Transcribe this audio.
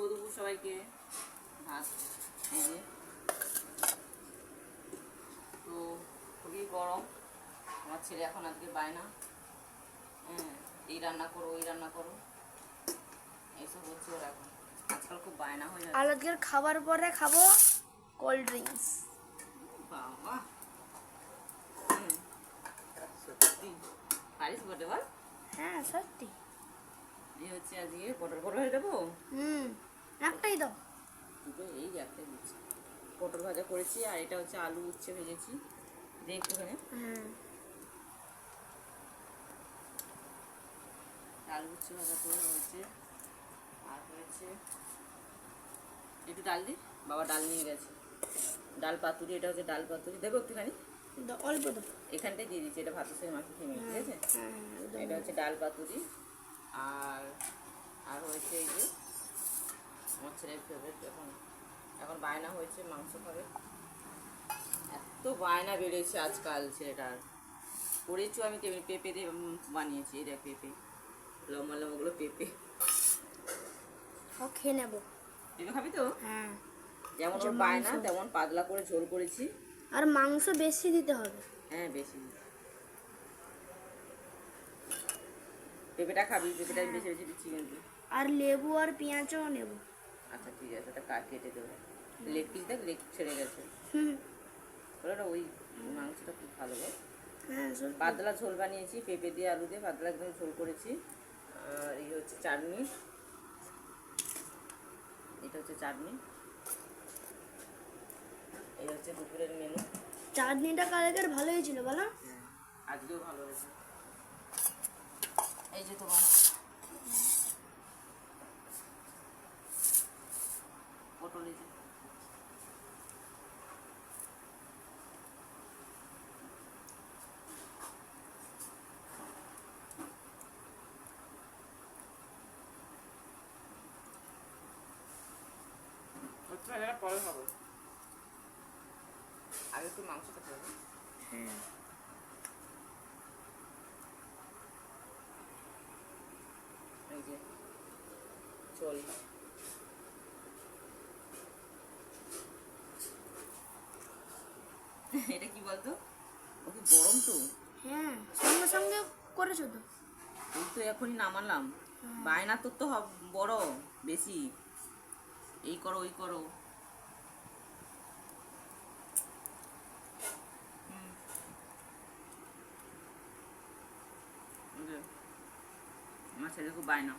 দুপুর সবাইকে ভাত এই যে। তো খুবই গরম, আমার ছেলে এখন আজকে বায়না, হ্যাঁ এই রান্না করো ওই রান্না করো এইসব হচ্ছে ওর এখন, আজকাল খুব বায়না হয়ে যাচ্ছে। আর আজকের খাবার পরে খাবো কোল্ড ড্রিঙ্কস। বাবা সত্যি পারিস বটে বল। হ্যাঁ সত্যি। এই হচ্ছে আজকে পটল পটল হয়ে দেবো। একটাই দাও। দুটো এই একটাই দিচ্ছি। পটল ভাজা করেছি আর এটা হচ্ছে আলু উচ্ছে ভেজেছি, দিয়ে একটুখানি আলু উচ্ছে ভাজা করে হয়েছে। আর হয়েছে একটু ডাল দিই, বাবা ডাল নিয়ে গেছে, ডাল পাতুরি, এটা হচ্ছে ডাল পাতুরি, দেবো একটুখানি অল্প দাও, এখানটাই দিয়ে দিচ্ছি, এটা ভাতের সঙ্গে মাখিয়ে খেয়ে ঠিক আছে। এটা হচ্ছে ডাল পাতুরি। আর আর হয়েছে এই যে আমার ছেলের ফেভারিট, এখন এখন বায়না হয়েছে মাংস খাবে, এত বায়না বেড়েছে আজকাল ছেলেটার। করেছিও আমি তেমনি পেঁপে দিয়ে বানিয়েছি, এই দেখ পেঁপে, লম্বা লম্বাগুলো পেঁপে। খেয়ে নেবো। পেঁপে খাবি তো? হ্যাঁ। যেমন ওর বায়না তেমন পাতলা করে ঝোল করেছি। আর মাংস বেশি দিতে হবে। হ্যাঁ বেশি, পেঁপেটা খাবি, পেঁপেটা বেশি বেশি দিচ্ছি কিন্তু। আর লেবু আর পেঁয়াজও নেব। আচ্ছা ঠিক আছে, ওটা কেটে দেবো। লেগ পিস দেখ, লেগ ছেড়ে গেছে। বলো না ওই মাংসটা খুব ভালো বল। হ্যাঁ পাতলা ঝোল বানিয়েছি, পেঁপে দিয়ে আলু দিয়ে পাতলা একদম ঝোল করেছি। আর এই হচ্ছে চাটনি, এটা হচ্ছে চাটনি, এই হচ্ছে দুপুরের মেনু। চাটনিটা কালকের ভালোই ছিল বলো? হ্যাঁ আজকেও ভালো হয়েছে। এই যে তোমার পটল, এই যে পরে খাবো, আগে একটু মাংস খেতে হবে। হ্যাঁ। এই যে চল, এটা কি বলতো, ও কি গরম তো। হ্যাঁ সঙ্গে সঙ্গে করেছো তো? এই তো এখনই নামালাম, বায়না তোর তো বড় বেশি, এই করো ওই করো। আমার ছেলে খুব বায়না।